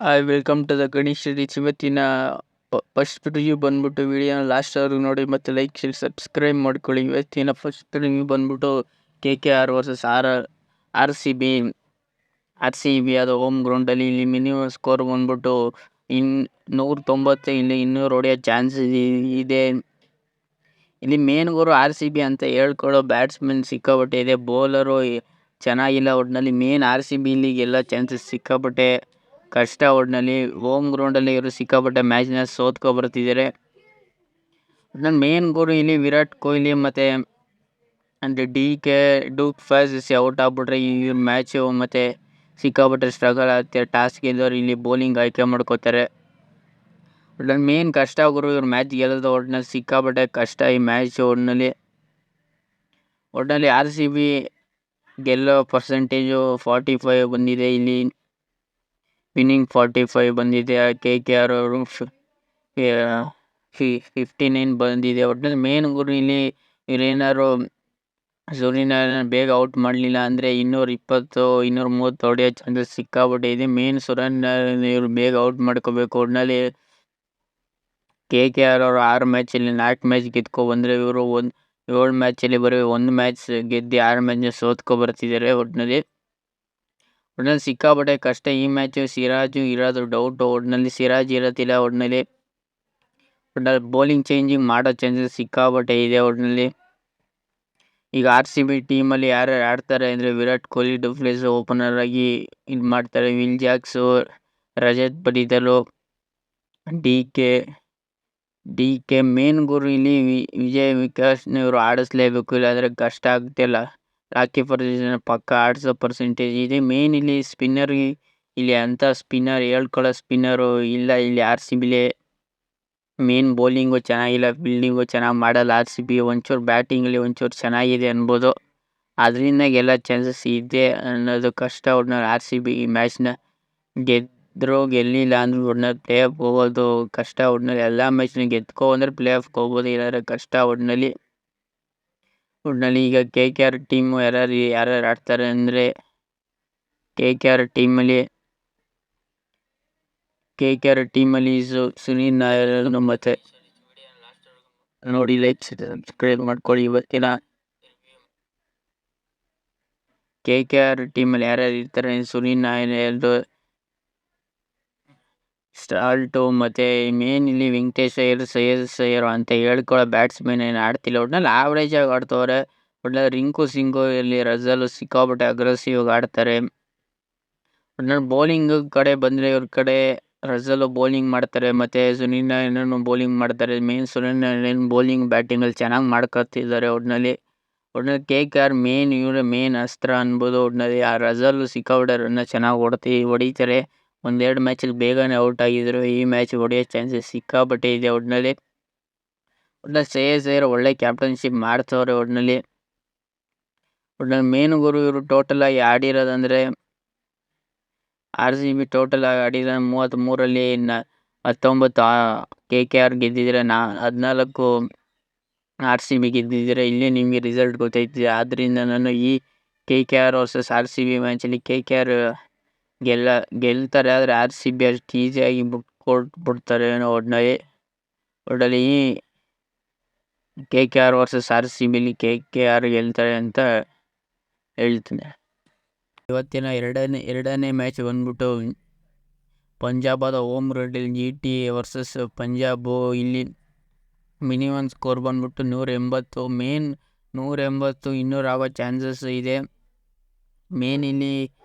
Welcome to the Ganesh reach. ಇವತ್ತಿನ first review ಬಂದ್ಬಿಟ್ಟು ವಿಡಿಯೋನ ಲಾಸ್ಟ್ವರೆಗೂ ನೋಡಿ ಮತ್ತು ಲೈಕ್ ಶೇರ್ ಸಬ್ಸ್ಕ್ರೈಬ್ ಮಾಡ್ಕೊಳ್ಳಿ. ಇವತ್ತಿನ ಫಸ್ಟ್ ರಿವ್ಯೂ ಬಂದ್ಬಿಟ್ಟು KKR versus R C B ಅದು ಹೋಮ್ ಗ್ರೌಂಡಲ್ಲಿ. ಇಲ್ಲಿ ಮಿನಿಮಮ್ ಸ್ಕೋರ್ ಬಂದ್ಬಿಟ್ಟು 190, ಇಲ್ಲಿ 200 ಹೊಡೆಯೋ ಚಾನ್ಸ್ ಇದೆ. ಇಲ್ಲಿ ಮೇನ್ ಗೋರು RCB ಅಂತ ಹೇಳ್ಕೊಳ್ಳೋ ಬ್ಯಾಟ್ಸ್ಮನ್ ಸಿಕ್ಕಾಪಟ್ಟೆ ಇದೆ. ಬೌಲರು ಚೆನ್ನಾಗಿಲ್ಲ. ಒಟ್ಟಿನಲ್ಲಿ ಮೇನ್ RCB ಇಲ್ಲಿ ಗೆಲ್ಲೋ ಚಾನ್ಸಸ್ ಸಿಕ್ಕಾಪಟ್ಟೆ ಕಷ್ಟ. ಒಟ್ಟಿನಲ್ಲಿ ಹೋಮ್ ಗ್ರೌಂಡಲ್ಲಿ ಇವರು ಸಿಕ್ಕಾಪಟ್ಟೆ ಮ್ಯಾಚ್ನ ಸೋತ್ಕೊ ಬರ್ತಿದ್ದಾರೆ. ಒಟ್ಟಿನಲ್ಲಿ ಮೇನ್ ಗೋರು ಇಲ್ಲಿ ವಿರಾಟ್ ಕೊಹ್ಲಿ ಮತ್ತು ಅಂದರೆ ಡ್ಯೂಕ್ ಫಾಸ್ ಔಟ್ ಆಗ್ಬಿಟ್ರೆ ಈ ಮ್ಯಾಚು ಮತ್ತು ಸಿಕ್ಕಾಪಟ್ಟೆ ಸ್ಟ್ರಗಲ್ ಆಗುತ್ತೆ. ಟಾಸ್ ಗೆದ್ದವರು ಇಲ್ಲಿ ಬೌಲಿಂಗ್ ಆಯ್ಕೆ ಮಾಡ್ಕೋತಾರೆ. ಒಟ್ಟಿನಲ್ಲಿ ಮೇನ್ ಕಷ್ಟ ಗುರು ಇವ್ರು ಮ್ಯಾಚ್ ಗೆಲ್ಲೋದು. ಒಟ್ಟಿನಲ್ಲಿ ಸಿಕ್ಕಾಪಟ್ಟೆ ಕಷ್ಟ ಈ ಮ್ಯಾಚ್. ಒಟ್ಟಿನಲ್ಲಿ RCB ಗೆಲ್ಲೋ ಪರ್ಸೆಂಟೇಜು 45 ಬಂದಿದೆ. ಇಲ್ಲಿ ವಿನ್ನಿಂಗ್ 45 ಬಂದಿದೆ. KKR ಅವರು 59 ಬಂದಿದೆ. ಒಟ್ಟಿನಲ್ಲಿ ಮೇನ್ ಗುರು ಇಲ್ಲಿ ಇವರೇನಾದ್ರು ಸೂರ್ಯನಾರಾಯಣ ಬೇಗ ಔಟ್ ಮಾಡಲಿಲ್ಲ ಅಂದರೆ 220, 230 ಹೊಡೆಯೋ ಚಾನ್ಸಸ್ ಸಿಕ್ಕಾಪಟ್ಟೆ ಇದೆ. ಮೇನ್ ಸೂರ್ಯನಾರಾಯಣ ಇವರು ಬೇಗ ಔಟ್ ಮಾಡ್ಕೋಬೇಕು. ಒಟ್ಟಿನಲ್ಲಿ KKR ಅವರು 6 ಮ್ಯಾಚಲ್ಲಿ 4 ಮ್ಯಾಚ್ ಗೆದ್ಕೊಬಂದರೆ ಇವರು 7 ಮ್ಯಾಚಲ್ಲಿ ಬರೀ 1 ಮ್ಯಾಚ್ ಗೆದ್ದು 6 ಮ್ಯಾಚ್ನ ಸೋತ್ಕೊ ಬರ್ತಿದ್ದಾರೆ. ಒಟ್ಟಿನಲ್ಲಿ ಸಿಕ್ಕಾಪಟ್ಟೆ ಕಷ್ಟ ಈ ಮ್ಯಾಚು. ಸಿರಾಜು ಇರೋದು ಡೌಟು. ಒಟ್ಟಿನಲ್ಲಿ ಸಿರಾಜ್ ಇರೋದಿಲ್ಲ. ಒಟ್ಟಿನಲ್ಲಿ ಬೌಲಿಂಗ್ ಚೇಂಜಿಂಗ್ ಮಾಡೋ ಚಾನ್ಸಸ್ ಸಿಕ್ಕಾಪಟ್ಟೆ ಇದೆ. ಒಟ್ಟಿನಲ್ಲಿ ಈಗ RCB ಟೀಮಲ್ಲಿ ಯಾರ್ಯಾರು ಆಡ್ತಾರೆ ಅಂದರೆ ವಿರಾಟ್ ಕೊಹ್ಲಿ ಡುಪ್ಲೆಸ್ ಓಪನರ್ ಆಗಿ ಇದು ಮಾಡ್ತಾರೆ. Will Jacks, Rajat Patidar, D K main ಗುರು ಇಲ್ಲಿ ವಿಜಯ್ ವಿಕಾಸ್ನ ಇವರು ಆಡಿಸ್ಲೇಬೇಕು, ಇಲ್ಲಾಂದರೆ ಕಷ್ಟ ಆಗುತ್ತಿಲ್ಲ. ರಾಕಿ ಪರ್ಸೆಂಟೇಜ್ ಪಕ್ಕ ಆಡಿಸೋ ಪರ್ಸೆಂಟೇಜ್ ಇದೆ. ಮೇನ್ ಇಲ್ಲಿ ಸ್ಪಿನ್ನರ್ ಇಲ್ಲಿ ಅಂಥ ಸ್ಪಿನ್ನರ್ ಹೇಳ್ಕೊಳ್ಳೋ ಸ್ಪಿನ್ನರು ಇಲ್ಲ. ಇಲ್ಲಿ RCBಲೇ ಮೇನ್ ಬೌಲಿಂಗು ಚೆನ್ನಾಗಿಲ್ಲ, ಫೀಲ್ಡಿಂಗು ಚೆನ್ನಾಗಿ ಮಾಡಲ್ಲ. RCB ಒಂಚೂರು ಬ್ಯಾಟಿಂಗಲ್ಲಿ ಒಂಚೂರು ಚೆನ್ನಾಗಿದೆ ಅನ್ಬೋದು. ಅದರಿಂದ ಗೆಲ್ಲೋ ಚಾನ್ಸಸ್ ಇದೆ ಅನ್ನೋದು ಕಷ್ಟ. ಒಟ್ಟಿನಲ್ಲಿ RCB ಈ ಮ್ಯಾಚ್ನ ಗೆದ್ದರೂ ಗೆಲ್ಲಿಲ್ಲ ಅಂದ್ರೆ ಒಟ್ಟಿನಲ್ಲಿ ಪ್ಲೇ ಆಫ್ ಹೋಗೋದು ಕಷ್ಟ. ಒಟ್ಟಿನಲ್ಲಿ ಎಲ್ಲ ಮ್ಯಾಚ್ನ ಗೆದ್ಕೊ ಅಂದರೆ ಪ್ಲೇ ಆಫ್ಗೆ ಹೋಗ್ಬೋದು, ಇಲ್ಲಾಂದರೆ ಕಷ್ಟ. ಒಟ್ಟಿನಲ್ಲಿ ಈಗ KKR ಟೀಮು ಯಾರ್ಯಾರು ಆಡ್ತಾರೆ ಅಂದರೆ KKR ಟೀಮಲ್ಲಿ ಸುನೀಲ್ ನಾಯರ್ ಮತ್ತು ನೋಡಿ ಲೈಕ್ ಸಬ್ಸ್ಕ್ರೈಬ್ ಮಾಡ್ಕೊಳ್ಳಿ. ಇವತ್ತಿನ KKR ಟೀಮಲ್ಲಿ ಯಾರ್ಯಾರು ಇರ್ತಾರೆ ಸುನೀಲ್ ನಾಯರ್, ಸ್ಟಾಲ್ಟು ಮತ್ತು ಮೇನ್ ಇಲ್ಲಿ ವೆಂಕಟೇಶ್ ಅಯ್ಯರ್, ಶ್ರೇಯಸ್ ಅಯ್ಯರ್ ಅಂತ ಹೇಳ್ಕೊಳ್ಳೋ ಬ್ಯಾಟ್ಸ್ಮನ್ ಏನು ಆಡ್ತಿಲ್ಲ. ಒಟ್ಟಿನಲ್ಲಿ ಆವ್ರೇಜಾಗಿ ಆಡ್ತವ್ರೆ. ಒಟ್ಟಿನಲ್ಲಿ ರಿಂಕು ಸಿಂಗು ಇಲ್ಲಿ ರಜಲು ಸಿಕ್ಕಾಪಟ್ಟೆ ಅಗ್ರೆಸಿವ್ ಆಡ್ತಾರೆ. ಒಟ್ಟಿನಲ್ಲಿ ಬೌಲಿಂಗ್ ಕಡೆ ಬಂದರೆ ಇವ್ರ ಕಡೆ ರಜಲು ಬೌಲಿಂಗ್ ಮಾಡ್ತಾರೆ ಮತ್ತು ಸುನೀಲ್ ನಾರಾಯಣನು ಬೌಲಿಂಗ್ ಮಾಡ್ತಾರೆ. ಮೇನ್ ಸುನೀಲ್ ನಾರಾಯಣ್ ಬೌಲಿಂಗ್ ಬ್ಯಾಟಿಂಗಲ್ಲಿ ಚೆನ್ನಾಗಿ ಮಾಡ್ಕೊತಿದ್ದಾರೆ. ಒಟ್ಟಿನಲ್ಲಿ KKR ಇವರ ಮೇನ್ ಅಸ್ತ್ರ ಅನ್ಬೋದು. ಒಟ್ಟಿನಲ್ಲಿ ಆ ರಜಲು ಸಿಕ್ಕಾಪಟ್ಟೆ ರನ್ನ ಚೆನ್ನಾಗಿ ಹೊಡಿತಾರೆ. 1-2 ಮ್ಯಾಚಲ್ಲಿ ಬೇಗನೆ ಔಟ್ ಆಗಿದ್ರು. ಈ ಮ್ಯಾಚ್ ಹೊಡೆಯೋ ಚಾನ್ಸಸ್ ಸಿಕ್ಕಾಪಟ್ಟೆ ಇದೆ. ಒಟ್ಟಿನಲ್ಲಿ ಶ್ರೇಯಸ್ ಅಯ್ಯರ್ ಒಳ್ಳೆ ಕ್ಯಾಪ್ಟನ್ಶಿಪ್ ಮಾಡ್ತವ್ರೆ. ಒಟ್ಟಿನಲ್ಲಿ ಮೇನ್ ಗುರು ಇವರು ಟೋಟಲ್ ಆಗಿ ಆಡಿರೋದಂದರೆ RCB ಟೋಟಲ್ ಆಗಿ ಆಡಿದ 33ರಲ್ಲಿ 19 KKR ಗೆದ್ದಿದ್ರೆ 14 RCB ಗೆದ್ದಿದ್ರೆ. ಇಲ್ಲೇ ನಿಮಗೆ ರಿಸಲ್ಟ್ ಗೊತ್ತೈತಿದೆ. ಆದ್ದರಿಂದ ನಾನು ಈ KKR ವರ್ಸಸ್ RCB ಮ್ಯಾಚಲ್ಲಿ KKR ಗೆಲ್ತಾರೆ, ಆದರೆ RCB ಅಷ್ಟು ಈಸಿಯಾಗಿ ಕೊಟ್ಬಿಡ್ತಾರೆ ಒಟ್ಟಿನಲ್ಲಿ ಈ KKR ವರ್ಸಸ್ RCBಲಿ KKR ಗೆಲ್ತಾರೆ ಅಂತ ಹೇಳ್ತೀನಿ. ಇವತ್ತಿನ ಎರಡನೇ ಮ್ಯಾಚ್ ಬಂದ್ಬಿಟ್ಟು ಪಂಜಾಬದ ಹೋಮ್ ಗ್ರೌಂಡಲ್ಲಿ GTA ವರ್ಸಸ್ ಪಂಜಾಬು. ಇಲ್ಲಿ ಮಿನಿಮಮ್ ಸ್ಕೋರ್ ಬಂದ್ಬಿಟ್ಟು 180. ಮೇನ್ 180, 200 ಆಗೋ ಚಾನ್ಸಸ್ ಇದೆ. ಮೇನ್ ಇಲ್ಲಿ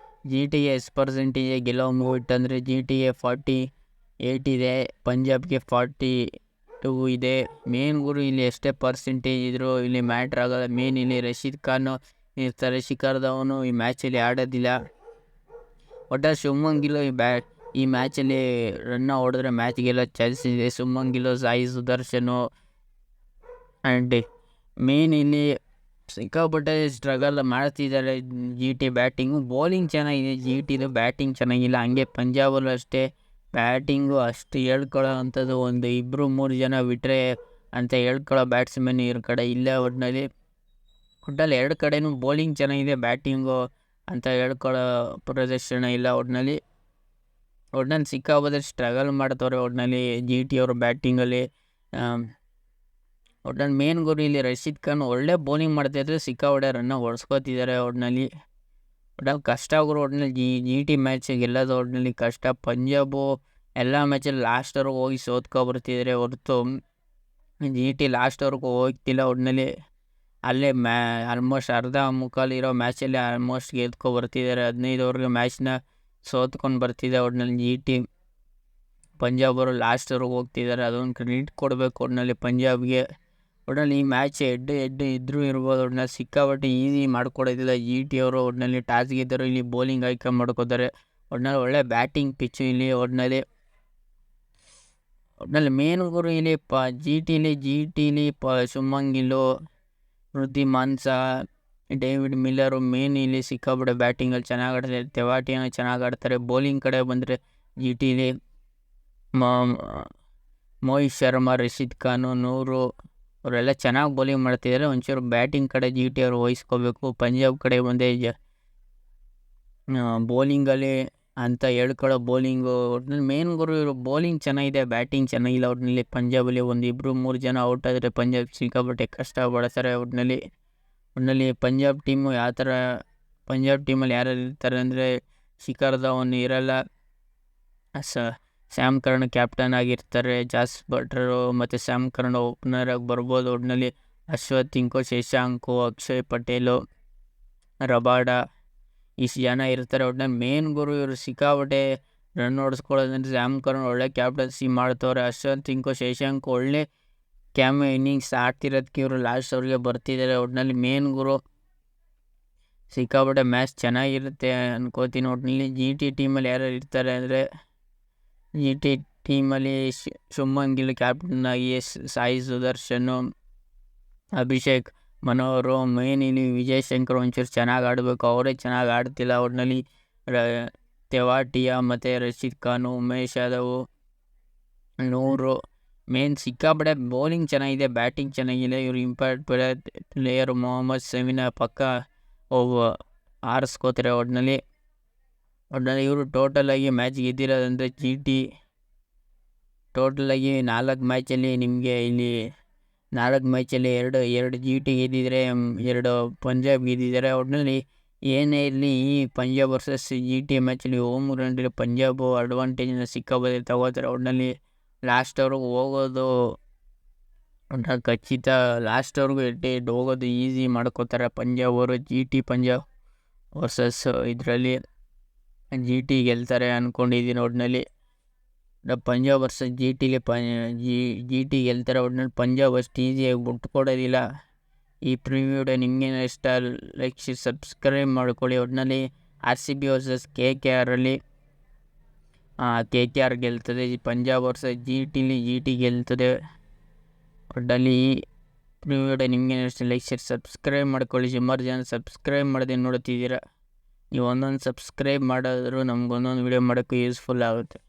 GTA ಎಷ್ಟು ಪರ್ಸೆಂಟೇಜ್ ಗೆಲ್ಲೋ ಮೂವಿಟ್ಟಂದರೆ GTA 48 ಇದೆ, ಪಂಜಾಬ್ಗೆ 42 ಇದೆ. ಮೇನ್ ಗುರು ಇಲ್ಲಿ ಎಷ್ಟೇ ಪರ್ಸೆಂಟೇಜ್ ಇದ್ದರೂ ಇಲ್ಲಿ ಮ್ಯಾಟ್ರ್ ಆಗೋಲ್ಲ. ಮೇನ್ ಇಲ್ಲಿ ರಶೀದ್ ಖಾನ್ ಇರ್ತಾರೆ. ಶಿಖರ್ಧವನು ಈ ಮ್ಯಾಚಲ್ಲಿ ಆಡೋದಿಲ್ಲ. ಒಟ್ಟಾರೆ ಶುಭ್ಮನ್ ಗಿಲ್ ಈ ಮ್ಯಾಚಲ್ಲಿ ರನ್ನ ಹೊಡೆದ್ರೆ ಮ್ಯಾಚ್ ಗೆಲ್ಲೋ ಚಾನ್ಸ್ ಇದೆ. ಶುಭ್ಮನ್ ಗಿಲ್, ಸಾಯಿ ಸುದರ್ಶನು ಆ್ಯಂಡ್ ಮೇನ್ ಇಲ್ಲಿ ಸಿಕ್ಕಾಪಟ್ಟೆ ಸ್ಟ್ರಗಲ್ ಮಾಡ್ತಿದ್ದಾರೆ. GT ಬ್ಯಾಟಿಂಗು ಬೌಲಿಂಗ್ ಚೆನ್ನಾಗಿದೆ, GTದು ಬ್ಯಾಟಿಂಗ್ ಚೆನ್ನಾಗಿಲ್ಲ. ಹಂಗೆ ಪಂಜಾಬಲ್ಲೂ ಅಷ್ಟೇ ಬ್ಯಾಟಿಂಗು ಅಷ್ಟು ಹೇಳ್ಕೊಳ್ಳೋ ಅಂಥದ್ದು 1-2-3 ಜನ ಬಿಟ್ಟರೆ ಅಂತ ಹೇಳ್ಕೊಳ್ಳೋ ಬ್ಯಾಟ್ಸ್ಮನ್ ಇವ್ರ ಕಡೆ ಇಲ್ಲ. ಒಟ್ಟಿನಲ್ಲಿ ಎರಡು ಕಡೆನೂ ಬೌಲಿಂಗ್ ಚೆನ್ನಾಗಿದೆ, ಬ್ಯಾಟಿಂಗು ಅಂತ ಹೇಳ್ಕೊಳ್ಳೋ ಪ್ರದರ್ಶನ ಇಲ್ಲ. ಒಟ್ಟಿನಲ್ಲಿ ಒಟ್ನಲ್ಲಿ ಸಿಕ್ಕಾಪಟ್ಟೆ ಸ್ಟ್ರಗಲ್ ಮಾಡ್ತವ್ರೆ ಒಟ್ನಲ್ಲಿ ಜಿ ಟಿ ಅವರು ಬ್ಯಾಟಿಂಗಲ್ಲಿ. ಒಟ್ನಲ್ಲಿ ಮೇನ್ ಗುರು ಇಲ್ಲಿ ರಶೀದ್ ಖಾನ್ ಒಳ್ಳೆ ಬೌಲಿಂಗ್ ಮಾಡ್ತಾಯಿದ್ರೆ ಸಿಕ್ಕಾಪಟ್ಟೆ ರನ್ನ ಹೊಡ್ಸ್ಕೊತಿದ್ದಾರೆ. ಒಟ್ನಲ್ಲಿ ಕಷ್ಟ ಗುರು. ಒಟ್ನಲ್ಲಿ ಜಿ ಟಿ ಮ್ಯಾಚ್ ಗೆಲ್ಲೋದು ಒಟ್ನಲ್ಲಿ ಕಷ್ಟ. ಪಂಜಾಬು ಎಲ್ಲ ಮ್ಯಾಚಲ್ಲಿ ಲಾಸ್ಟ್ವರೆಗೂ ಹೋಗಿ ಸೋತ್ಕೊಬರ್ತಿದ್ದಾರೆ ಹೊರತು ಜಿ ಟಿ ಲಾಸ್ಟ್ವರೆಗೂ ಹೋಗ್ತಿಲ್ಲ. ಒಟ್ನಲ್ಲಿ ಅಲ್ಲೇ ಆಲ್ಮೋಸ್ಟ್ ಅರ್ಧ ಮುಕ್ಕಾಲಿರೋ ಮ್ಯಾಚಲ್ಲಿ ಆಲ್ಮೋಸ್ಟ್ ಗೆದ್ಕೊಬರ್ತಿದ್ದಾರೆ. 15 ಮ್ಯಾಚ್ನ ಸೋತ್ಕೊಂಡು ಬರ್ತಿದೆ ಒಟ್ನಲ್ಲಿ ಜಿ ಟಿ. ಪಂಜಾಬ್ ಅವರು ಲಾಸ್ಟ್ವರೆಗೂ ಹೋಗ್ತಿದ್ದಾರೆ, ಅದೊಂದು ಕ್ರೆಡಿಟ್ ಕೊಡಬೇಕು ಒಟ್ನಲ್ಲಿ ಪಂಜಾಬ್ಗೆ. ಒಟ್ನಲ್ಲಿ ಈ ಮ್ಯಾಚ್ ಎಡ್ಡು ಇದ್ರೂ ಇರ್ಬೋದು. ಒಟ್ನಲ್ಲಿ ಸಿಕ್ಕಾಪಟ್ಟೆ ಈಸಿ ಮಾಡ್ಕೊಡೋದಿಲ್ಲ ಜಿ ಟಿ ಅವರು. ಒಟ್ನಲ್ಲಿ ಟಾಸ್ ಗೆದ್ದರು ಇಲ್ಲಿ ಬೌಲಿಂಗ್ ಆಯ್ಕೆ ಮಾಡ್ಕೋತಾರೆ. ಒಟ್ನಲ್ಲಿ ಒಳ್ಳೆ ಬ್ಯಾಟಿಂಗ್ ಪಿಚ್ಚು ಇಲ್ಲಿ. ಒಟ್ನಲ್ಲಿ ಮೇನ್ ಗುರು ಇಲ್ಲಿ ಜಿ ಟಿಲಿ ಶುಭ್ಮನ್ ಗಿಲ್, ವೃದ್ಧಿಮಾನ್ಸ, ಡೇವಿಡ್ ಮಿಲ್ಲರು ಮೇನ್ ಇಲ್ಲಿ ಸಿಕ್ಕಾಪಟ್ಟೆ ಬ್ಯಾಟಿಂಗಲ್ಲಿ ಚೆನ್ನಾಗಿ ಆಡ್ತಾರೆ. ತೆವಾಟಿಯಾನ ಚೆನ್ನಾಗಿ ಆಡ್ತಾರೆ. ಬೌಲಿಂಗ್ ಕಡೆ ಬಂದರೆ ಜಿ ಟಿಲಿ ಮೋಹಿತ್ ಶರ್ಮಾ, ರಶೀದ್ ಖಾನು, ನೂರು ಅವರೆಲ್ಲ ಚೆನ್ನಾಗಿ ಬೌಲಿಂಗ್ ಮಾಡ್ತಿದ್ದಾರೆ. ಒಂಚೂರು ಬ್ಯಾಟಿಂಗ್ ಕಡೆ ಜಿ ಟಿ ಅವರು ವಹಿಸ್ಕೋಬೇಕು. ಪಂಜಾಬ್ ಕಡೆ ಬಂದೆ ಬೌಲಿಂಗಲ್ಲಿ ಅಂತ ಹೇಳ್ಕೊಳ್ಳೋ ಬೌಲಿಂಗು. ಒಟ್ನಲ್ಲಿ ಮೇನ್ ಗುರು ಇವರು ಬೌಲಿಂಗ್ ಚೆನ್ನಾಗಿದೆ, ಬ್ಯಾಟಿಂಗ್ ಚೆನ್ನಾಗಿಲ್ಲ. ಒಟ್ಟಿನಲ್ಲಿ ಪಂಜಾಬಲ್ಲಿ 1-2-3 ಜನ ಔಟ್ ಆದರೆ ಪಂಜಾಬ್ ಸಿಕ್ಕಾಪಟ್ಟೆ ಕಷ್ಟ ಪಡ್ತಾರೆ. ಒಟ್ಟಿನಲ್ಲಿ ಪಂಜಾಬ್ ಟೀಮು ಯಾವ ಥರ, ಪಂಜಾಬ್ ಟೀಮಲ್ಲಿ ಯಾರ್ಯಾರು ಇರ್ತಾರೆ ಅಂದರೆ ಶಿಖರ್ ಧವನ್ ಇರಲ್ಲ, ಸ್ಯಾಮ್ ಕರ್ನ್ ಕ್ಯಾಪ್ಟನ್ ಆಗಿರ್ತಾರೆ, ಜಾಸ್ ಬಟ್ಲರು ಮತ್ತು ಸ್ಯಾಮ್ ಕರ್ನ್ ಓಪನರ್ ಆಗಿ ಬರ್ಬೋದು. ಒಟ್ಟಿನಲ್ಲಿ ಅಶ್ವಥ್ ಇಂಕೋ, ಶಶಾಂಕು, ಅಕ್ಷಯ್ ಪಟೇಲು, ರಬಾಡ ಇಷ್ಟು ಜನ ಇರ್ತಾರೆ. ಒಟ್ಟಿನಲ್ಲಿ ಮೇನ್ ಗುರು ಇವರು ಸಿಕ್ಕಾಪಟ್ಟೆ ರನ್ ಹೊಡಿಸ್ಕೊಳ್ಳೋದಂದ್ರೆ ಸ್ಯಾಮ್ ಕರ್ನ್ ಒಳ್ಳೆ ಕ್ಯಾಪ್ಟನ್ಸಿ ಮಾಡ್ತವ್ರೆ. ಅಶ್ವಥ್ ಇಂಕೋ, ಶಶಾಂಕ್ ಒಳ್ಳೆ ಕ್ಯಾಮೆ ಇನ್ನಿಂಗ್ಸ್ ಆಡ್ತಿರೋದಕ್ಕೆ ಇವರು ಲಾಸ್ಟ್ ಅವ್ರಿಗೆ ಬರ್ತಿದ್ದಾರೆ. ಒಟ್ಟಿನಲ್ಲಿ ಮೇನ್ ಗುರು ಸಿಕ್ಕಾಪಟ್ಟೆ ಮ್ಯಾಚ್ ಚೆನ್ನಾಗಿರುತ್ತೆ ಅನ್ಕೋತೀನಿ. ಒಟ್ಟಿನಲ್ಲಿ ಜಿ ಟಿ ಟೀಮಲ್ಲಿ ಯಾರ್ಯಾರು ಇರ್ತಾರೆ ಅಂದರೆ ಜಿ ಟಿ ಟೀಮಲ್ಲಿ ಶುಭ್ಮನ್ ಗಿಲ್ ಕ್ಯಾಪ್ಟನ್ ಆಗಿ, ಸಾಯಿ ಸುದರ್ಶನು, ಅಭಿಷೇಕ್ ಮನೋಹರು, ಮೇನ್ ಇಲ್ಲಿ ವಿಜಯ್ ಶಂಕರ್ ಒಂಚೂರು ಚೆನ್ನಾಗಿ ಆಡಬೇಕು, ಅವರೇ ಚೆನ್ನಾಗಿ ಆಡ್ತಿಲ್ಲ. ಒಟ್ಟಿನಲ್ಲಿ ತೆವಾಟಿಯಾ ಮತ್ತು ರಶೀದ್ ಖಾನು, ಉಮೇಶ್ ಯಾದವ್, ನೂರು ಮೇನ್ ಸಿಕ್ಕಾಪಟ್ಟೆ ಬೌಲಿಂಗ್ ಚೆನ್ನಾಗಿದೆ, ಬ್ಯಾಟಿಂಗ್ ಚೆನ್ನಾಗಿದೆ. ಇವರು ಇಂಪ್ಯಾಕ್ಟ್ ಪ್ಲೇಯರ್ ಮೊಹಮ್ಮದ್ ಶಮಿನ ಪಕ್ಕ ಆರಿಸ್ಕೋತಾರೆ. ಒಟ್ಟಿನಲ್ಲಿ ಇವರು ಟೋಟಲಾಗಿ ಮ್ಯಾಚ್ ಗೆದ್ದಿರೋದಂದರೆ ಜಿ ಟಿ ಟೋಟಲಾಗಿ 4 ಮ್ಯಾಚಲ್ಲಿ ನಿಮಗೆ ಇಲ್ಲಿ 4 ಮ್ಯಾಚಲ್ಲಿ ಎರಡು ಜಿ ಟಿ ಗೆದ್ದಿದ್ದಾರೆ, 2 ಪಂಜಾಬ್ ಗೆದ್ದಿದ್ದಾರೆ. ಒಟ್ಟಿನಲ್ಲಿ ಏನೇ ಇರಲಿ ಈ ಪಂಜಾಬ್ ವರ್ಸಸ್ ಜಿ ಟಿ ಮ್ಯಾಚಲ್ಲಿ ಹೋಮ್ ಗ್ರೌಂಡಲ್ಲಿ ಪಂಜಾಬು ಅಡ್ವಾಂಟೇಜನ್ನ ಸಿಕ್ಕಾಪಟ್ಟೆ ತಗೋತಾರೆ. ಒಟ್ಟಿನಲ್ಲಿ ಲಾಸ್ಟ್ವರೆಗೂ ಹೋಗೋದು ಖಚಿತ, ಲಾಸ್ಟ್ವರೆಗೂ ಎಡ್ ಹೋಗೋದು ಈಸಿ ಮಾಡ್ಕೋತಾರೆ ಪಂಜಾಬ್ ಅವರು. ಜಿ ಟಿ ಪಂಜಾಬ್ ವರ್ಸಸ್ ಇದರಲ್ಲಿ ಜಿ ಟಿ ಗೆಲ್ತಾರೆ ಅಂದ್ಕೊಂಡಿದ್ದೀನಿ. ಒಟ್ಟಿನಲ್ಲಿ ಪಂಜಾಬ್ ವರ್ಸಸ್ ಜಿ ಟಿಲಿ ಜಿ ಟಿ ಗೆಲ್ತಾರೆ. ಒಟ್ಟಿನಲ್ಲಿ ಪಂಜಾಬ್ ಅಷ್ಟು ಈಸಿಯಾಗಿ ಬಿಟ್ಕೊಡೋದಿಲ್ಲ. ಈ ಪ್ರಿವ್ಯೂಡೆ ನಿಮಗೇನು ಇಷ್ಟ ಲೈಕ್ ಸಬ್ಸ್ಕ್ರೈಬ್ ಮಾಡ್ಕೊಳ್ಳಿ. ಒಟ್ಟಿನಲ್ಲಿ RCB ವರ್ಸಸ್ KKRಲ್ಲಿ KKR ಗೆಲ್ತದೆ. ಪಂಜಾಬ್ ವರ್ಸಸ್ ಜಿ ಟಿಲಿ ಜಿ ಟಿ ಗೆಲ್ತದೆ. ಒಟ್ಟಿನಲ್ಲಿ ಈ ಪ್ರಿವ್ಯೂಡೆ ನಿಮಗೇನು ಇಷ್ಟ ಲೈಕ್ ಸಬ್ಸ್ಕ್ರೈಬ್ ಮಾಡ್ಕೊಳ್ಳಿ. ಸುಮಾರು ಜನ ಸಬ್ಸ್ಕ್ರೈಬ್ ಮಾಡದೆ ನೋಡ್ತಿದ್ದೀರಾ. ನೀವು ಒಂದೊಂದು ಸಬ್ಸ್ಕ್ರೈಬ್ ಮಾಡಿದ್ರು ನಮ್ಗೆ ಒಂದೊಂದು ವೀಡಿಯೋ ಮಾಡೋಕ್ಕೂ ಯೂಸ್ಫುಲ್ ಆಗುತ್ತೆ.